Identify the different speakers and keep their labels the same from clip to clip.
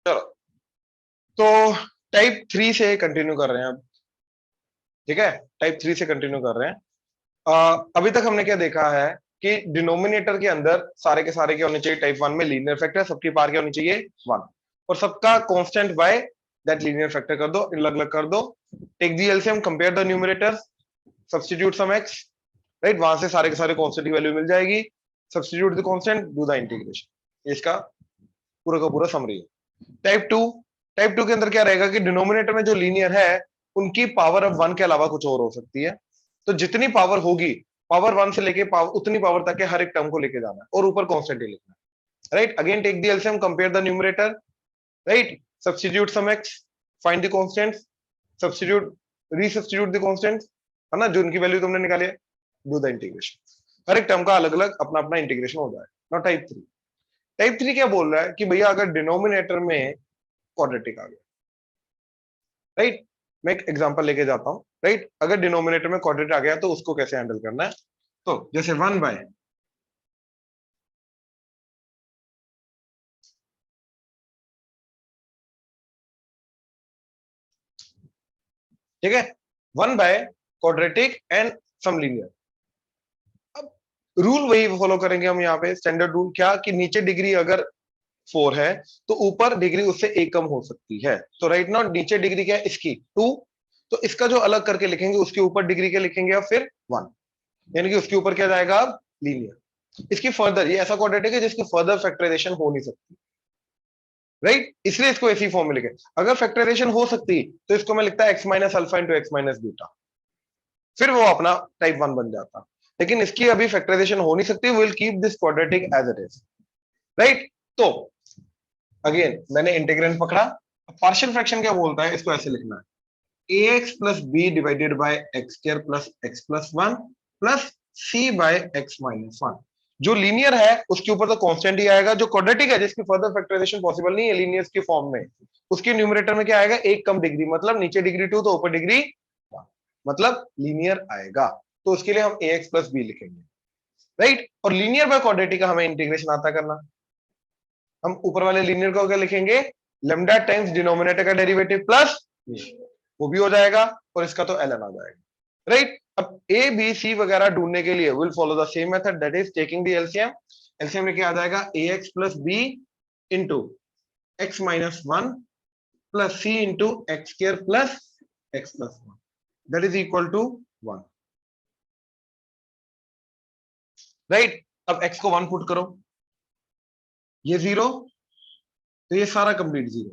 Speaker 1: चलो, तो टाइप 3 से कंटिन्यू कर रहे हैं अब। ठीक है, टाइप 3 से कंटिन्यू कर रहे हैं। अभी तक हमने क्या देखा है कि डिनोमिनेटर के अंदर सारे के सारे क्या होने चाहिए, टाइप 1 में लीनियर फैक्टर, सबकी पावर क्या होनी चाहिए 1, और सबका constant by that linear factor कर दो, अलग अलग कर दो। Take the LCM, compare the numerator, substitute some X, right, वहां से सारे के सारे कांस्टेंट की वैल्यू मिल जाएगी। Substitute the constant, do the integration. इसका पूरा का पूरा समरी है। टाइप 2 के अंदर क्या रहेगा कि डिनोमिनेटर में जो लीनियर है उनकी पावर अब 1 के अलावा कुछ और हो सकती है। तो जितनी पावर होगी, पावर 1 से लेके पावर उतनी पावर तक के हर एक टर्म को लेके जाना है और ऊपर कांस्टेंट ही लिखना है, right. Again take the LCM, compare the numerator, right, substitute some X, find the constant, substitute, resubstitute the constant, है ना, जो उनकी वैल्यू तुमने निकाली है, डू द इंटीग्रेशन। हर एक टर्म का अलग अलग अपना अपना इंटीग्रेशन हो जाए। नाउ टाइप 3 क्या बोल रहा है कि भैया अगर डिनोमिनेटर में क्वाड्रेटिक आ गया, राइट, मैं एक एग्जांपल लेके जाता हूं, राइट। अगर डिनोमिनेटर में क्वाड्रेटिक आ गया तो उसको कैसे हैंडल करना है। तो जैसे 1 बाय, ठीक है, 1 by quadratic and some linear. अब रूल वही फॉलो करेंगे हम यहाँ पे, स्टैंडर्ड रूल क्या, कि नीचे डिग्री अगर 4 है तो ऊपर डिग्री उससे एक कम हो सकती है। तो राइट नाउ नीचे डिग्री क्या है इसकी 2, तो इसका जो अलग करके लिखेंगे उसके ऊपर डिग्री क्या लिखेंगे अब फिर 1, यानी कि उसके ऊपर क्या जाएगा अब लीनियर। इसकी फर्दर, ये ऐसा क्वाड्रेटिक है जिसकी फर्दर फैक्टराइजेशन हो नहीं सकती, राइट, इसलिए इसको ऐसी फॉर्म में लिखे। अगर फैक्टराइजेशन हो सकती तो इसको मैं लिखता x minus alpha into x minus beta, फिर वो अपना टाइप 1 बन जाता। लेकिन इसकी अभी फैक्टराइजेशन हो नहीं सकती, will keep this quadratic as it is, right. तो अगेन मैंने इंटीग्रेंड पकड़ा। पार्शियल फ्रैक्शन क्या बोलता है, इसको ऐसे लिखना है, ax plus B divided by x square plus x plus 1 plus C by X minus 1। जो लीनियर है उसके ऊपर तो कांस्टेंट ही आएगा, जो क्वाड्रेटिक है जिसकी फर्दर फैक्टराइजेशन पॉसिबल नहीं है लीनियर्स की फॉर्म में, उसके न्यूमरेटर में क्या आएगा, एक कम डिग्री, मतलब नीचे डिग्री 2 तो ऊपर डिग्री 1, मतलब लीनियर आएगा। तो उसके लिए हम ax प्लस बी लिखेंगे, राइट। और लीनियर बाय क्वाड्रेटिक का हमें इंटीग्रेशन आता करना। हम ऊपर वाले लीनियर को क्या लिखेंगे, लेमडा टाइम्स डिनोमिनेटर का डेरिवेटिव प्लस वो भी हो जाएगा, और इसका तो ln आ जाएगा, राइट। अब ए बी सी वगैरह ढूंढने के लिए will follow the same method, that is taking the LCM. LCM में क्या आ जाएगा, a x plus B into x minus 1 plus c into x square plus x plus 1, that is equal to 1, right. अब x को 1 put करो, ये 0, तो ये सारा कंप्लीट 0,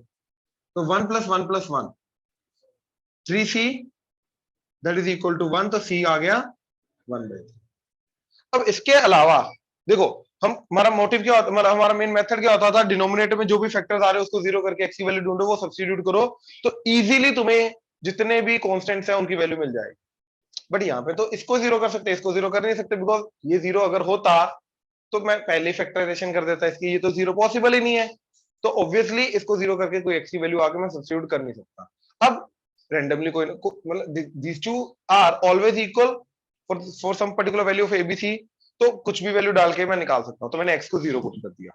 Speaker 1: तो 1 plus 1 plus 1 3c, that is equal to 1, तो c आ गया 1/3। अब इसके अलावा देखो, हम हमारा मोटिव क्या होता, हमारा मेन मेथड क्या होता था, डिनोमिनेटर में जो भी फैक्टर्स आ रहे हैं उसको 0 करके एक्स की वैल्यू ढूंढो, वो सब्स्टिट्यूट करो, तो इजीली तुम्हें जितने भी कांस्टेंट्स हैं उनकी वैल्यू मिल जाएगी। बट यहाँ पे तो इसको 0 कर सकते हैं, इसको 0 कर नहीं सकते, बिकॉज ये 0 अगर होता तो मैं पहले फैक्टराइजेशन कर देता इसकी, ये तो 0 पॉसिबल ही नहीं है, तो ऑब्वियसली इसको 0 करके कोई एक्स की वैल्यू आके मैं सब्स्टिट्यूट कर नहीं सकता। अब रेंडमली कोई मतलब these two are always equal for some particular value of ABC, तो कुछ भी वैल्यू डाल के मैं निकाल सकता हूं। तो मैंने एक्स को 0 पुट कर दिया।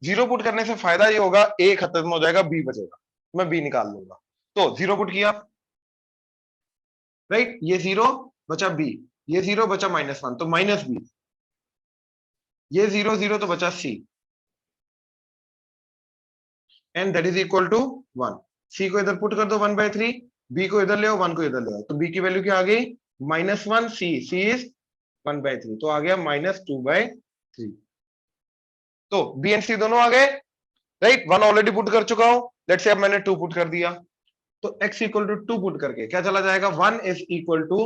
Speaker 1: 0 पुट करने से फायदा ये होगा, ए खत्म हो जाएगा, बी बचेगा, मैं बी निकाल लूंगा। तो 0 पुट किया, राइट, ये 0 बचा बी, ये 0 बचा -1 तो माइनस बी, ये 0 0 तो बचा C, and that is equal to 1। C को इधर पुट कर दो 1/3, बी को इधर ले आओ, 1 को इधर ले आओ, तो बी की वैल्यू क्या आ गई, -1, सी इज 1/3, तो आ गया -2/3। तो बी एंड सी दोनों आ गए, राइट। 1 ऑलरेडी पुट कर चुका हूं, लेट्स से अब मैंने 2 पुट कर दिया, तो x इक्वल टू 2 पुट करके क्या चला जाएगा, 1 is equal to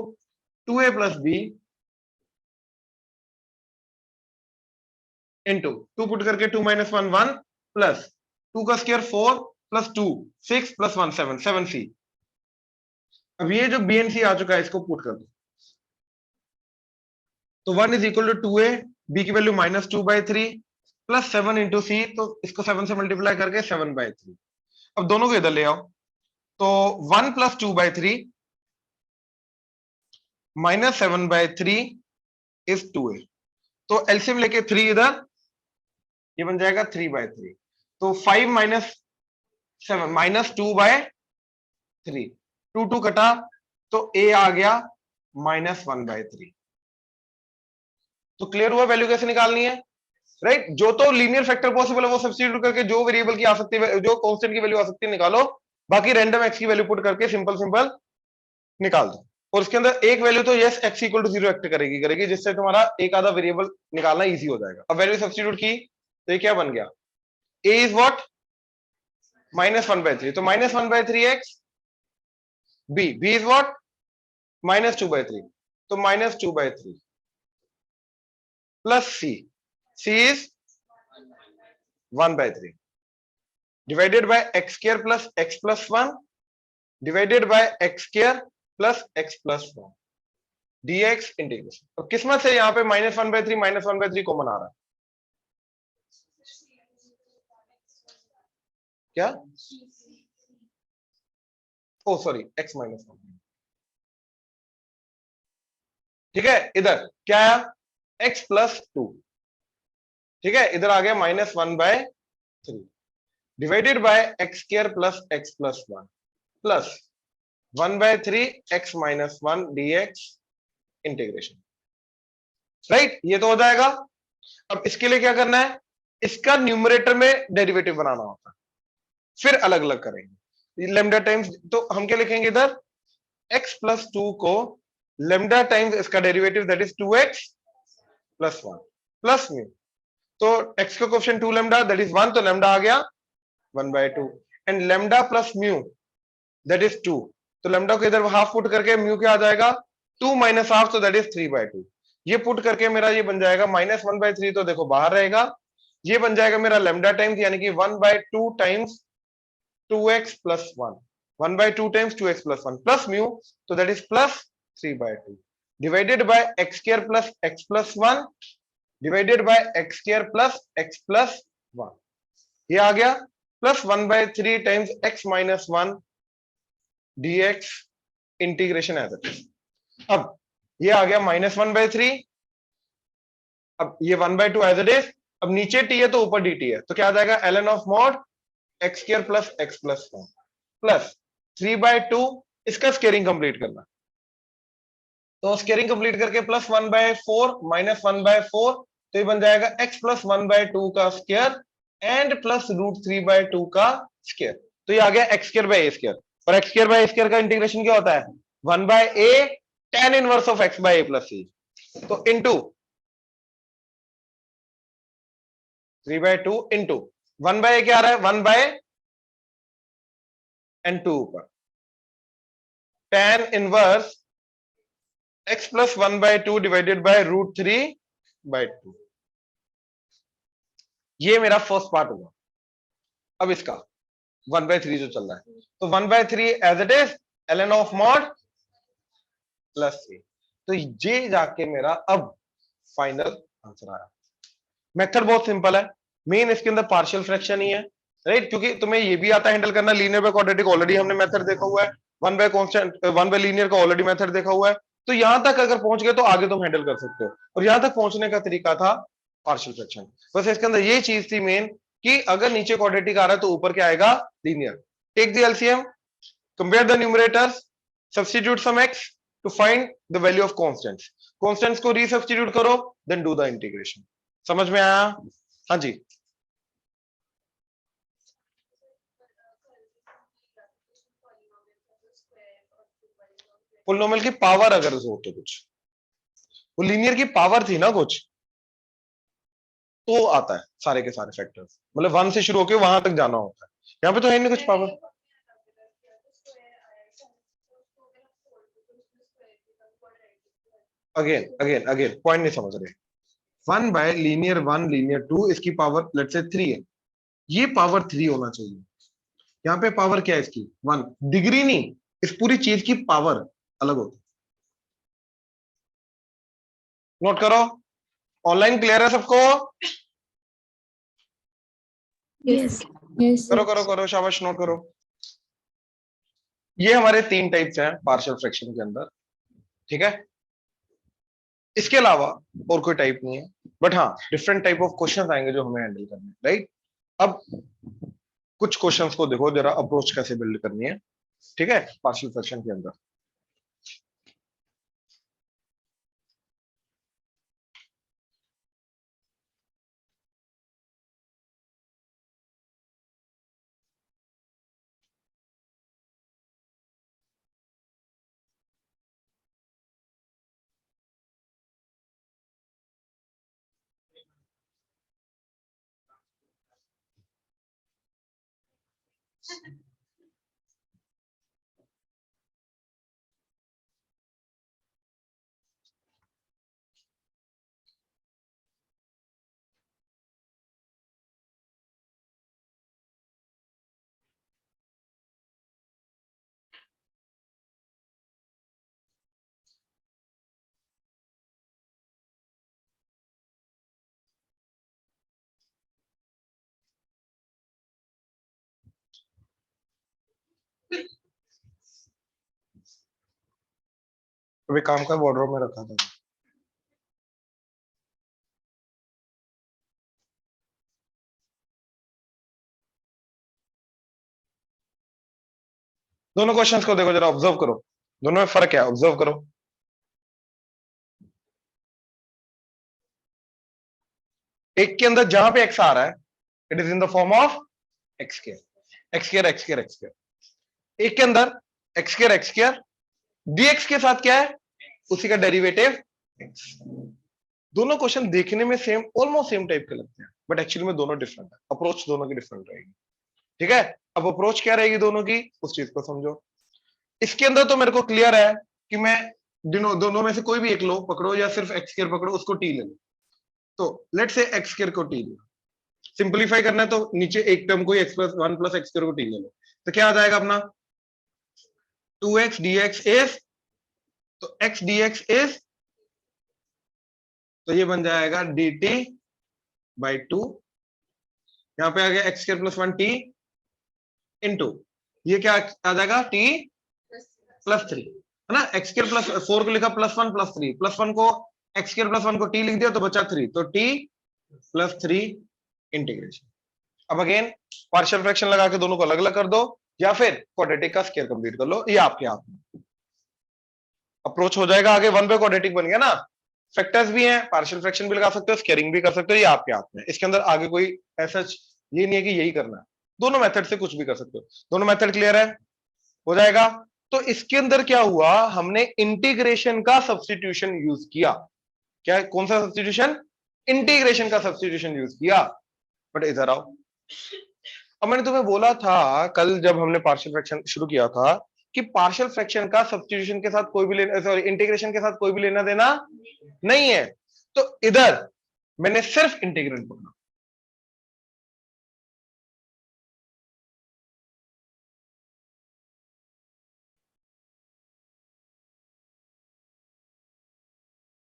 Speaker 1: 2a plus B into 2 put करके 2 माइनस 1 1 प्लस 2 का स्क्वायर 4 प्लस 2 6 प्लस 1 7 7c। अब ये जो बी एंड सी आ चुका है इसको पुट कर दो, तो 1 is equal to 2a, B की वैल्यू -2/3 प्लस 7 इंटू सी, तो इसको 7 से मल्टीप्लाई करके 7/3। अब दोनों को इधर ले आओ, तो 1 प्लस 2/3 माइनस 7/3 इज 2a, तो एलसीएम लेके 3 इधर, ये बन जाएगा 3/3, तो 5 माइनस 7 -2/3, 2 2 कटा तो a आ गया -1/3। तो क्लियर हुआ वैल्यू कैसे निकालनी है, राइट। जो तो लीनियर फैक्टर पॉसिबल है वो सब्स्टिट्यूट करके जो वेरिएबल की आ सकती है, जो कांस्टेंट की वैल्यू आ सकती है निकालो, बाकी रैंडम एक्स की वैल्यू पुट करके सिंपल सिंपल निकाल दो। और उसके अंदर एक वैल्यू तो yes X equal to 0 act करेगी, जिससे तुम्हारा एक आधा वेरिएबल निकालना इजी हो जाएगा। अब वैल्यू सब्स्टिट्यूट की तो ये क्या बन गया, a इज व्हाट -1/3, तो -1/3x, b इज व्हाट -2/3, तो -2/3 plus c is 1/3 divided by x square plus x plus 1 divided by x square plus x plus 1 dx integration. अब किस्मत से यहाँ पे -1/3 कॉमन आ रहा है, क्या, ओ सॉरी x -1, ठीक है। इधर क्या आया x प्लस 2, ठीक है, इधर आ गया -1/3 divided by x square plus x plus 1 plus 1/3 x -1 dx integration, right. ये तो हो जाएगा। अब इसके लिए क्या करना है, इसका न्यूमरेटर में डेरिवेटिव बनाना होता है, फिर अलग अलग करेंगे लेमडा टाइम्स, तो हम क्या लिखेंगे इधर x प्लस 2 को लेमडा टाइम्स इसका derivative that is 2x plus 1 plus mu, तो x का कोएफिशिएंट 2 लेमडा दैट इज 1, तो लेमडा आ गया 1/2 and lambda plus mu that is 2, तो लेमडा को इधर हाफ पुट करके म्यू क्या आ जाएगा 2 माइनस हाफ, तो दैट इज 3/2। ये पुट करके मेरा ये बन जाएगा -1/3, तो देखो बाहर रहेगा, ये बन जाएगा मेरा लेमडा टाइम्स यानी कि 1/2 times 2x plus 1, 1/2 times 2x plus 1 plus mu, तो that is plus 3/2 divided by x square plus x plus 1 divided by x square plus x plus 1, ये आ गया plus 1/3 times x minus 1 dx integration as it is. अब ये आ गया -1/3, अब ये 1/2 एज इट इज, अब नीचे t है तो ऊपर dt है, तो क्या आ जाएगा ln of mod x square plus x plus 1 plus 3/2, इसका स्केयरिंग कंप्लीट करना, तो स्केयरिंग कंप्लीट करके प्लस 1/4 माइनस 1/4, तो ये बन जाएगा x प्लस 1/2 का स्केयर एंड प्लस √3/2 का स्केयर, तो ये आ गया x square by a square, और x square by a square का इंटीग्रेशन क्या होता है 1/a tan inverse of x by a plus c, तो इनटू 3/2 इनटू 1/a क्या आ रहा है 1/, एंड 2 ऊपर tan inverse x plus 1/2 divided by √3/2, ये मेरा फर्स्ट पार्ट हुआ। अब इसका 1/3 जो चल रहा है, तो 1/3 as it is ln of mod plus a, तो ये जाके मेरा अब फाइनल आंसर आया। मेथड बहुत सिंपल है, मेन इसके अंदर पार्शियल फ्रैक्शन ही है, राइट, क्योंकि तुम्हें ये भी आता है हैंडल करना, लीनियर बाय क्वाड्रेटिक ऑलरेडी हमने मेथड देखा हुआ है, 1/लीनियर का ऑलरेडी मेथड देखा हुआ है, तो यहां तक अगर पहुंच गए तो आगे तुम हैंडल कर सकते हो, और यहां तक पहुंचने का तरीका था पार्शियल फ्रैक्शन। बस इसके अंदर ये चीज थी मेन कि अगर नीचे क्वाड्रेटिक आ रहा है तो ऊपर क्या आएगा linear. Take the LCM, compare the numerators, substitute some x to find the value of constants, constants को रीसब्स्टिट्यूट करो, देन डू द इंटीग्रेशन। समझ में आया? हाँ जी। पोलिनोमियल की पावर अगर हो तो कुछ, वो लीनियर की पावर थी ना कुछ, तो आता है सारे के सारे फैक्टर्स, मतलब 1 से शुरू होके वहां तक जाना होता है, यहाँ पे तो है नहीं कुछ power. Again again again point नहीं समझ रहे, 1/लीनियर 1 लीनियर 2 इसकी पावर लेट्स से 3 है, ये पावर 3 होना चाहिए, यहाँ पे पावर क्या है इसकी 1, डिग्री नहीं, इस पूरी चीज की पावर अलग होती है। नोट करो, ऑनलाइन क्लियर है सबको?
Speaker 2: यस यस
Speaker 1: करो करो करो, शाबाश, नोट करो। ये हमारे 3 टाइप्स हैं पार्शियल फ्रैक्शन के अंदर, ठीक है, इसके अलावा और कोई टाइप नहीं है, बट हाँ डिफरेंट टाइप ऑफ क्वेश्चंस आएंगे जो हमें हैंडल करने हैं, राइट। अब कुछ क्वेश्चंस को देखो जरा, अप्रोच कैसे बिल्ड करनी है, ठीक है, पार्शियल फ्रैक्शन के अंदर। अभी काम का वार्डरोब में रखा था। दोनों क्वेश्चंस को देखो जरा, ऑब्जर्व करो, दोनों में फर्क है, ऑब्जर्व करो। एक के अंदर जहां पे एक्स आ रहा है, it is in the form of x square, x square, x square, x square. एक के अंदर x square, x square, dx के साथ क्या है, उसी का डेरिवेटिव एक्स। दोनों क्वेश्चन देखने में सेम, ऑलमोस्ट सेम टाइप के लगते हैं, बट एक्चुअली में दोनों डिफरेंट है, अप्रोच दोनों की डिफरेंट रहेगी, ठीक है। अब अप्रोच क्या रहेगी दोनों की, उस चीज को समझो। इसके अंदर तो मेरे को क्लियर है कि मैं दोनों में से कोई भी एक लो पकड़ो, या सिर्फ एक्स स्क्वायर पकड़ो, उसको टी ले लो। तो लेट से एक्स स्क्वायर को टी लो, सिंपलीफाई करना है तो नीचे एक टर्म को x plus one plus x square को टी ले लो, तो क्या आ जाएगा अपना 2x dx इज, तो x dx इज, तो ये बन जाएगा dt बाई 2, यहां पे आ गया x square plus one T into, ये क्या आ जाएगा t प्लस 3, है ना। एक्स स्क्वायर प्लस 4 को लिखा प्लस 1 प्लस 3, प्लस 1 को एक्स स्क्वायर प्लस 1 को t लिख दिया तो बचा 3, तो t प्लस 3 इंटीग्रेशन। अब अगेन पार्शियल फ्रैक्शन लगा के दोनों को अलग अलग कर दो, या फिर क्वाड्रेटिक का स्क्वायर कंप्लीट कर लो, ये आपके हाथ में। अप्रोच हो जाएगा आगे, वन पे क्वाड्रेटिक बन गया ना, फैक्टर्स भी हैं, पार्शियल फ्रैक्शन भी लगा सकते हो, स्क्वायरिंग भी कर सकते हो, ये आपके हाथ में। इसके अंदर आगे कोई ऐसा ये नहीं है कि यही करना है, दोनों मेथड से कुछ भी कर सकते हो। दोनों मेथड क्लियर है, हो जाएगा। तो इसके अंदर क्या हुआ, हमने इंटीग्रेशन का सब्स्टिट्यूशन यूज किया। क्या, कौन सा सब्स्टिट्यूशन, इंटीग्रेशन का सब्स्टिट्यूशन यूज किया। बट इधर आओ, अब मैंने तुम्हें बोला था कल जब हमने पार्शियल फ्रैक्शन शुरू किया था कि पार्शियल फ्रैक्शन का सब्स्टिट्यूशन के साथ कोई भी लेना, सॉरी इंटीग्रेशन के साथ कोई भी लेना देना नहीं है। तो इधर मैंने सिर्फ इंटीग्रेंट पकड़ा,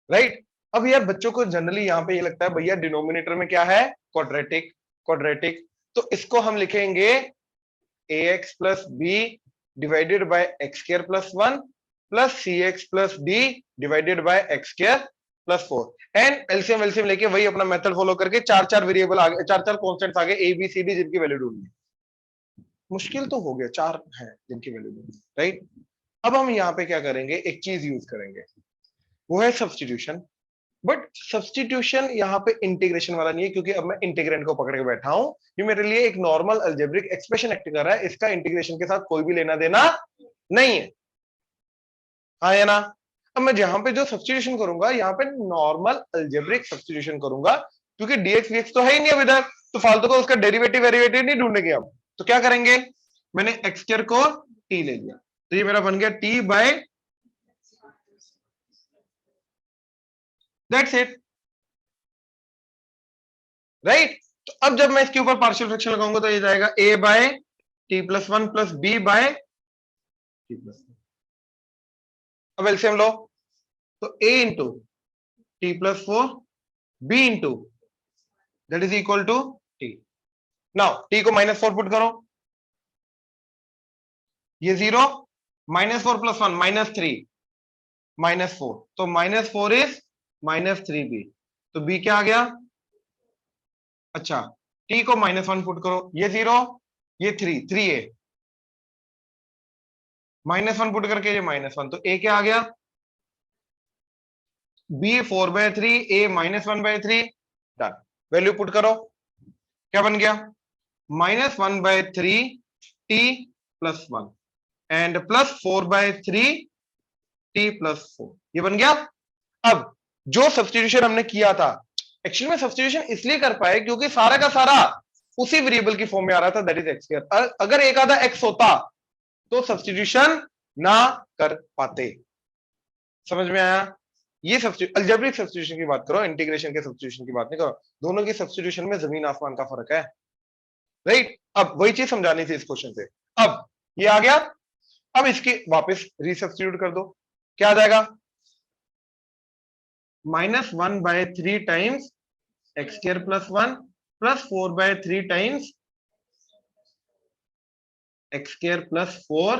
Speaker 1: राइट। अब यार बच्चों को जनरली यहां पे ये लगता है भैया डिनोमिनेटर में क्या है, क्वाड्रेटिक, क्वाड्रेटिक, तो इसको हम लिखेंगे ax plus B divided by x square plus 1 plus c x plus d divided by x square plus 4, and LCM LCM लेके वही अपना मेथड फॉलो करके चार चार वेरिएबल आगे, चार चार कॉन्स्टेंट्स आगे ए बी सी डी जिनकी वैल्यू ढूंढनी है। मुश्किल तो हो गया, चार है जिनकी वैल्यू ढूंढनी, राइट। अब हम यहाँ पे क्या करेंगे, एक चीज यूज करेंगे, वो है सब्स्टिट्यूशन। बट सब्स्टिट्यूशन यहाँ पे इंटीग्रेशन वाला नहीं है, क्योंकि अब मैं इंटीग्रेंट को पकड़ के बैठा हूं, ये मेरे लिए एक नॉर्मल अल्जेब्रिक एक्सप्रेशन एक्ट कर रहा है, इसका इंटीग्रेशन के साथ कोई भी लेना देना नहीं है, हाँ या ना। अब मैं जहां पे जो सब्स्टिट्यूशन करूंगा, यहाँ पे नॉर्मल अल्जेब्रिक सब्स्टिट्यूशन करूंगा, क्योंकि डीएक्स वीएक्स तो है ही नहीं अब इधर, तो फालतू को उसका डेरिवेटिव वेरिवेटिव नहीं ढूंढेंगे हम। तो क्या करेंगे, मैंने एक्स स्क्वायर को टी ले लिया, तो ये मेरा बन गया t by, that's it, right. तो अब जब मैं इसके ऊपर पार्शियल फ्रैक्शन लगाऊंगा तो ये जाएगा a by t plus 1 plus b by t plus, अब एलसीएम लो, तो a into t plus 4 b into that is equal to t. Now t को -4 पुट करो, ये 0, -4 प्लस 1 -3, -4, तो -4 इज -3b, तो b क्या आ गया, अच्छा t को -1 पुट करो, ये 0, ये 3 a -1 पुट करके ये -1, तो a क्या आ गया, b 4/3, a -1/3, done. Value put करो, क्या बन गया, -1/3 t + 1 एंड +4/3 t + 4, ये बन गया। अब जो सब्स्टिट्यूशन हमने किया था, एक्चुअली में सब्स्टिट्यूशन इसलिए कर पाए क्योंकि सारा का सारा उसी वेरिएबल की फॉर्म में आ रहा था, दैट इज x²। अगर एक आधा x होता तो सब्स्टिट्यूशन ना कर पाते। समझ में आया? ये अलजेब्रिक सब्स्टिट्यूशन की बात करो, इंटीग्रेशन के सब्स्टिट्यूशन की बात नहीं करो। दोनों की सब्स्टिट्यूशन में जमीन आसमान का फर्क है, राइट। अब वही चीज समझानी थी इस क्वेश्चन से। अब ये आ गया, अब इसकी वापस रीसब्स्टिट्यूट कर दो, क्या आ जाएगा, -1/3 times x² + 1 +4/3 times x² + 4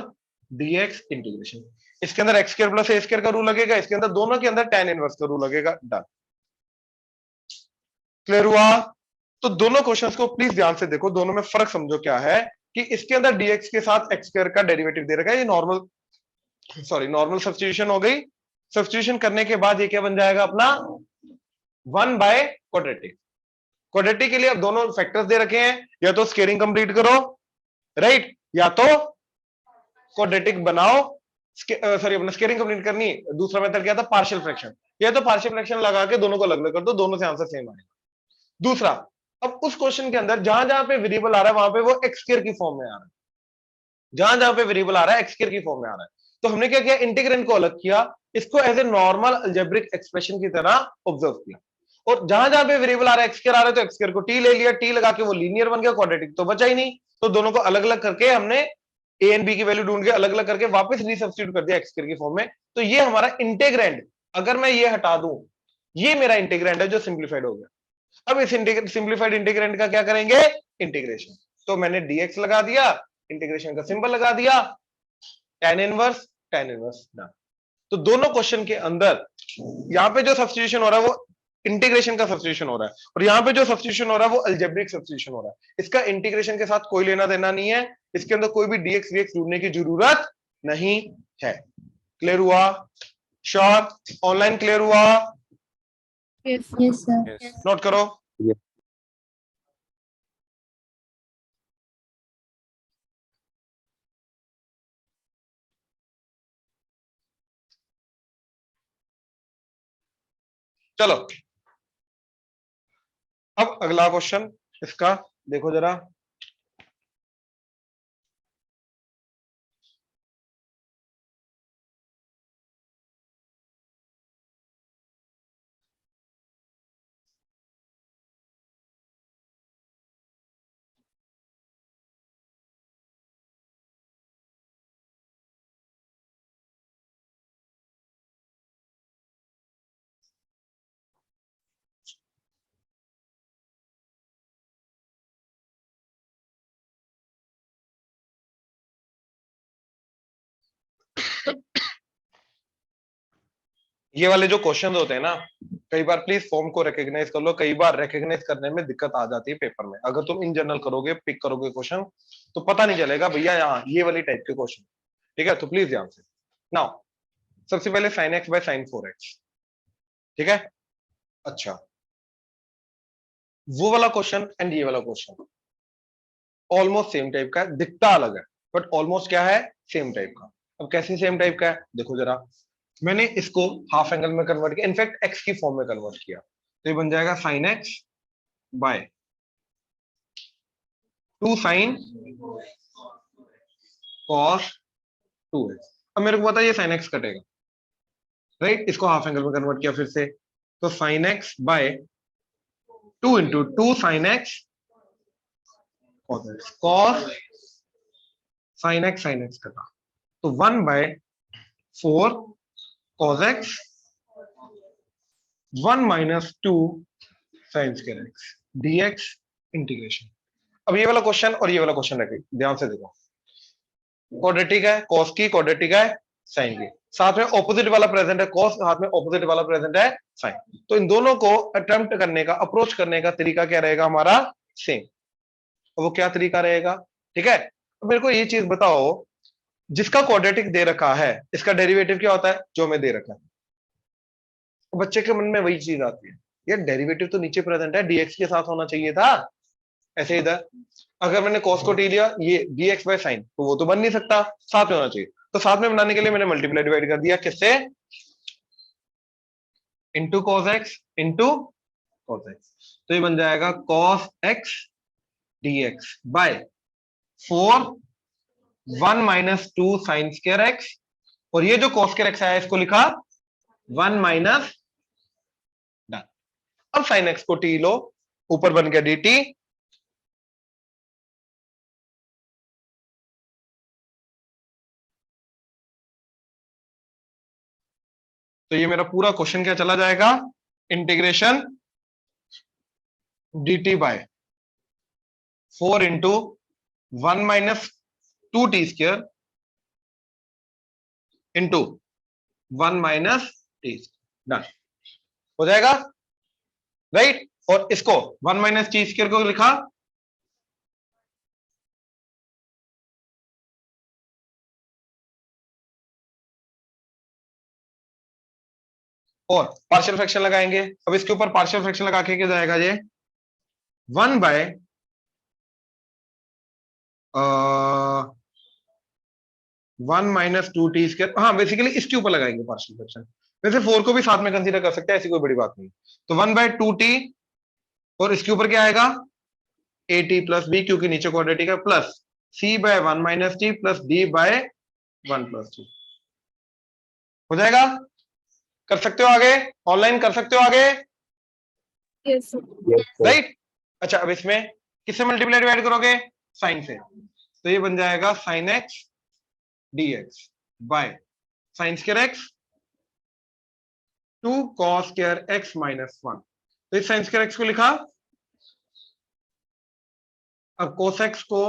Speaker 1: dx integration. इसके अंदर x² + a² का रूल लगेगा, इसके अंदर दोनों के अंदर tan इनवर्स का रूल लगेगा, डन। क्लियर हुआ? तो दोनों क्वेश्चंस को प्लीज ध्यान से देखो, दोनों में फर्क समझो क्या है, कि इसके अंदर dx के साथ x² का डेरिवेटिव दे रखा है, ये नॉर्मल सब्स्टिट्यूशन हो गई। सब्स्टिट्यूशन करने के बाद ये क्या बन जाएगा अपना, 1/क्वाड्रेटिक। क्वाड्रेटिक के लिए अब दोनों फैक्टर्स दे रखे हैं, या तो स्केलिंग कंप्लीट करो, राइट, या तो क्वाड्रेटिक बनाओ। सॉरी, अपने स्केलिंग कंप्लीट करनी, दूसरा मेथड क्या था, पार्शियल फ्रैक्शन, या तो पार्शियल फ्रैक्शन लगा के दोनों को अलग अलग कर दो, दोनों से आंसर सेम आएगा। दूसरा, अब उस क्वेश्चन के अंदर जहां जहां पे वेरिएबल आ रहा है वहां पे वो x² की फॉर्म में आ रहा है, जहां जहां पे वेरिएबल आ रहा है x² की फॉर्म में आ रहा है। तो हमने क्या किया, इंटीग्रेंड को अलग किया, इसको as a normal algebraic expression की तरह ऑब्जर्व किया, और जहां जहां पे वेरिएबल आ रहा है x² आ रहा है तो x² को t ले लिया, t लगा के वो लीनियर बन गया, क्वाड्रेटिक तो बचा ही नहीं। तो दोनों को अलग अलग करके हमने a एंड b की वैल्यू ढूंढ के अलग अलग करके वापस रीसब्स्टिट्यूट कर दिया x² की फॉर्म में। तो ये हमारा इंटीग्रेंड, अगर मैं ये हटा दूं, ये मेरा इंटीग्रेंड है जो सिंप्लीफाइड हो गया। अब इस सिंप्लीफाइड इंटीग्रेंड का क्या करेंगे, इंटीग्रेशन। तो मैंने dx लगा दिया, इंटीग्रेशन का सिंबल लगा दिया, tan इनवर्स डन। तो दोनों क्वेश्चन के अंदर यहां पे जो सब्स्टिट्यूशन हो रहा है वो इंटीग्रेशन का सब्स्टिट्यूशन हो रहा है, और यहां पे जो सब्स्टिट्यूशन हो रहा है वो अलजेब्रिक सब्स्टिट्यूशन हो रहा है। इसका इंटीग्रेशन के साथ कोई लेना देना नहीं है, इसके अंदर कोई भी dx dx ढूंढने की जरूरत नहीं है। क्लियर हुआ? श्योर? ऑनलाइन क्लियर हुआ?
Speaker 2: Yes, sir.
Speaker 1: नोट करो। चलो, अब अगला क्वेश्चन इसका देखो जरा। ये वाले जो क्वेश्चन होते हैं ना, कई बार प्लीज फॉर्म को रिकॉग्नाइज कर लो, कई बार रिकॉग्नाइज करने में दिक्कत आ जाती है पेपर में। अगर तुम इन जनरल करोगे, पिक करोगे क्वेश्चन, तो पता नहीं चलेगा भैया यहाँ ये वाली टाइप के क्वेश्चन। ठीक है, तो प्लीज ध्यान से। नाउ सबसे पहले sin x by sin 4x, ठीक है। अच्छा, वो वाला क्वेश्चन एंड ये वाला क्वेश्चन ऑलमोस्ट सेम टाइप का है, दिखता अलग है बट ऑलमोस्ट क्या है, सेम टाइप का। अब कैसे सेम टाइप का है, देखो जरा। मैंने इसको हाफ एंगल में कन्वर्ट किया, इनफैक्ट एक्स की फॉर्म में कन्वर्ट किया, तो ये बन जाएगा sin x bye 2 sin cos 2x। अब मेरे को पता है ये sin x कटेगा, राइट। इसको हाफ एंगल में कन्वर्ट किया फिर से, तो sin x bye 2 into 2 sin x cos sin x कटा, तो 1 by 4 cos x 1 minus 2 sin square x dx integration. अब ये वाला क्वेश्चन और ये वाला क्वेश्चन रखिए, ध्यान से देखो। क्वाड्रेटिक है, cos की, क्वाड्रेटिक है sin की, साथ में ऑपोजिट वाला प्रेजेंट है cos, साथ में ऑपोजिट वाला प्रेजेंट है sin। तो इन दोनों को अटेम्प्ट करने का, अप्रोच करने का तरीका क्या रहेगा हमारा, सेम। वो क्या तरीका रहेगा, ठीक है, तो मेरे को ये चीज बताओ, जिसका क्वाड्रेटिक दे रखा है इसका डेरिवेटिव क्या होता है, जो हमें दे रखा है। तो बच्चे के मन में वही चीज आती है, यार डेरिवेटिव तो नीचे प्रेजेंट है, डीएक्स के साथ होना चाहिए था। ऐसे इधर अगर मैंने कॉस को टी लिया, ये डीएक्स बाय साइन, तो वो तो बन नहीं सकता, साथ में होना चाहिए। तो साथ में बनाने के लिए मैंने मल्टीप्लाई डिवाइड कर दिया, किससे, into cos x into cos x. तो ये बन जाएगा cos x dx by 4 1 - 2 sine square x, और ये जो कॉस स्क्वायर एक्स आया इसको लिखा 1 माइनस, अब साइन एक्स को टी लो, ऊपर बन गया dt, तो ये मेरा पूरा क्वेश्चन क्या चला जाएगा, integration dt by 4 into 1 - 2t² into 1 - t, done हो जाएगा, राइट। और इसको 1 - t² को लिखा, और पार्शियल फ्रैक्शन लगाएंगे। अब इसके ऊपर पार्शियल फ्रैक्शन लगा के क्या जाएगा, ये 1 बाय 1 - 2t², हाँ बेसिकली इसके ऊपर लगाएंगे पार्शियल फ्रैक्शन। वैसे 4 को भी साथ में कंसीडर कर सकते हैं, ऐसी कोई बड़ी बात नहीं। तो 1/2t, और इसके ऊपर क्या आएगा, at प्लस b, क्योंकि नीचे क्वाड्रेटिक है, plus c by 1 - t plus d by 1 + t। हो जाएगा, कर सकते हो आगे, ऑनलाइन कर सकते हो आगे,
Speaker 2: Yes, sir.
Speaker 1: राइट। अच्छा, अब इसमें किससे मल्टीप्लाई डिवाइड करोगे, साइन से, तो ये बन जाएगा sine x dx by sine square x 2 cos square x - 1। तो इस साइन स्क्वायर एक्स को लिखा, अब cos x को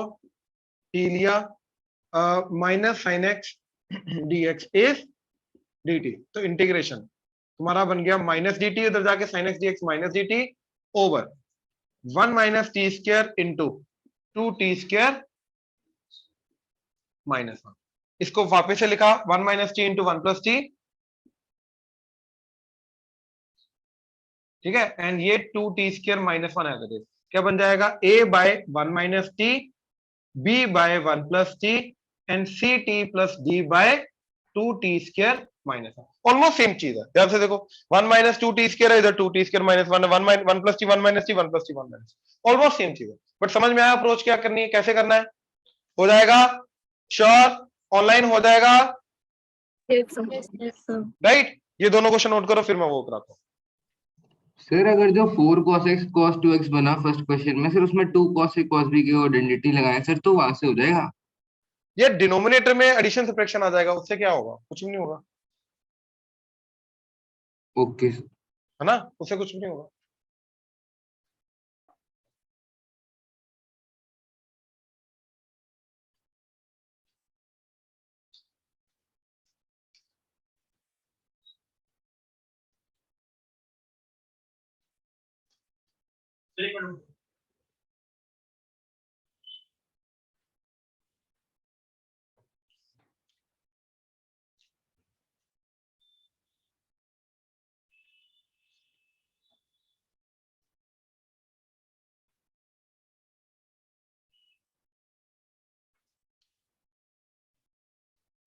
Speaker 1: t लिया, minus sine x dx is dt, तो इंटीग्रेशन तुम्हारा बन गया माइनस dt, उधर जाके sine x dx minus dt over 1 - t² into 2t² -1। इसको वापस से लिखा 1 - t इंटू 1 + t, ठीक है, एंड ये 2t² -1 है, क्या बन जाएगा, a by 1 - t, b by 1 + t, and ct plus d by 2t² -1। Almost same चीज है, ध्यान से देखो, 1 - 2t² है, इधर 2t² -1 है, 1 + t 1 - t 1 + t 1 - almost same चीज है। बट समझ में आया अप्रोच क्या करनी है, कैसे करना है, हो जाएगा श्योर, ऑनलाइन हो जाएगा,
Speaker 2: Yes, sir. Yes, sir.
Speaker 1: Right. ये दोनों क्वेश्चन नोट करो, फिर मैं वो कराता हूँ।
Speaker 3: सर अगर जो 4 cos x cos 2x बना फर्स्ट क्वेश्चन में, सर उसमें 2 cos a cos b की आइडेंटिटी लगाए सर, तो वहां से हो जाएगा।
Speaker 1: ये डिनोमिनेटर में एडिशन सब्ट्रैक्शन आ जाएगा, उससे क्या होगा, कुछ भी नहीं होगा,
Speaker 3: ओके सर।
Speaker 1: है ना, उससे कुछ भी नहीं होगा।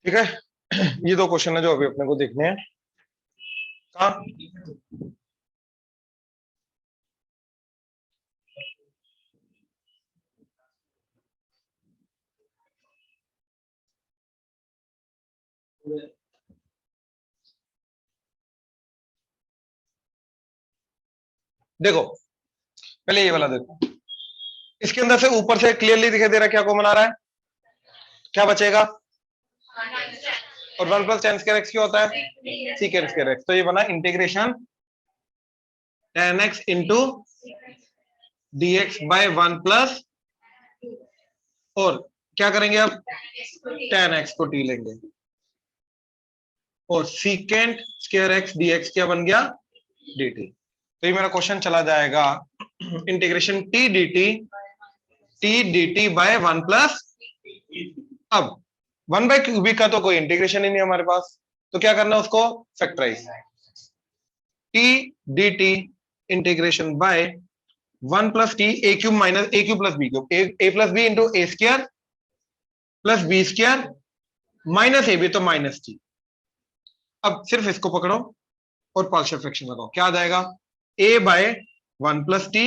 Speaker 1: ठीक है, ये दो क्वेश्चन है जो अभी अपने को देखने हैं। कहाँ, देखो पहले ये वाला देखो, इसके अंदर से ऊपर से क्लियरली दिखाई दे रहा है क्या कॉमन आ रहा है, क्या बचेगा, और 1 + tan स्क्वायर x क्या होता है, secant स्क्वायर x। तो ये बना integration tan x into dx by 1 plus, और क्या करेंगे अब, tan x को t लेंगे, और secant स्क्वायर x dx क्या बन गया, dt। तो ये मेरा क्वेश्चन चला जाएगा integration t dt by 1 plus अब 1/क्यूबिक का तो कोई इंटीग्रेशन ही नहीं हमारे पास, तो क्या करना है उसको factorise, t d t integration by 1 plus t a cube minus a cube plus b cube, a plus B into a square plus b square minus a b तो माइनस टी। अब सिर्फ इसको पकड़ो और पार्शियल फ्रैक्शन लगाओ, क्या आ जाएगा a by 1 plus t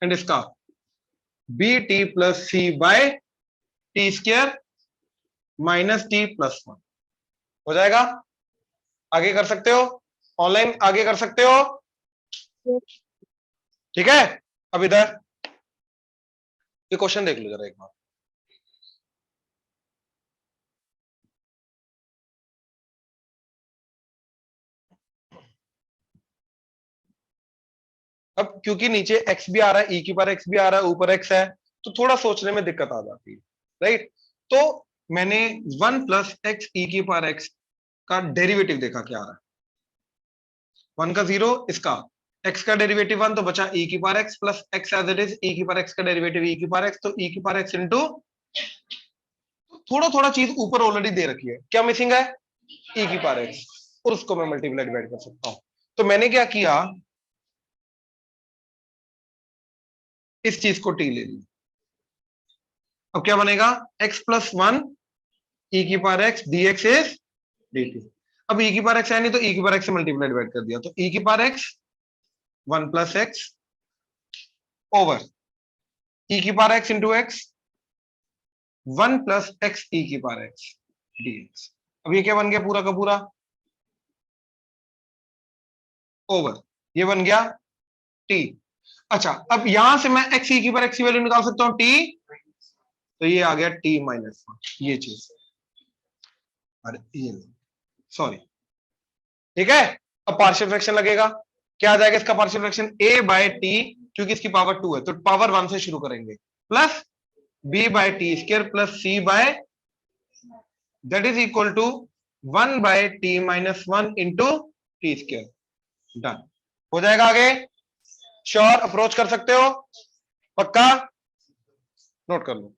Speaker 1: and इसका b t plus C by t square minus t plus 1 हो जाएगा। आगे कर सकते हो, ऑनलाइन आगे कर सकते हो, ठीक है। अब इधर ये क्वेश्चन देख लो जरा एक बार, अब क्योंकि नीचे x भी आ रहा है, e की पावर x भी आ रहा है, ऊपर x है, तो थोड़ा सोचने में दिक्कत आ जाती है, राइट। तो मैंने 1 प्लस एक्स ई की पावर x का डेरिवेटिव देखा क्या आ रहा है, 1 का 0, इसका x का डेरिवेटिव 1, तो बचा e की power x plus x as it is, e की पावर x का डेरिवेटिव e की पावर x, तो e की पावर x इंटू थोड़ा थोड़ा चीज ऊपर ऑलरेडी दे रखी है, क्या मिसिंग है e की पावर x, और उसको मैं मल्टीप्लाई डिवाइड कर सकता हूं। तो मैंने क्या किया, इस चीज को t ले लिया। अब क्या बनेगा x प्लस 1 e की power x dx is dt। अब e की पावर x है नहीं तो e की पावर x से मल्टीप्लाई डिवाइड कर दिया, तो e की power x 1 plus x over e की power x into x 1 plus x e की पावर x dx। अब ये क्या बन गया पूरा का पूरा, ओवर ये बन गया t। अच्छा अब यहां से मैं x e की पावर x की वैल्यू निकाल सकता हूं t, तो ये आ गया t माइनस 1, ये चीज, अरे ये सॉरी, ठीक है। अब पार्शियल फ्रैक्शन लगेगा, क्या आ जाएगा इसका partial fraction, a by t, क्योंकि इसकी पावर 2 है तो पावर 1 से शुरू करेंगे, plus b by t square plus c by, that is equal to 1 by t minus 1 into t square. Done हो जाएगा। आगे श्योर, अप्रोच कर सकते हो, पक्का, नोट कर लो।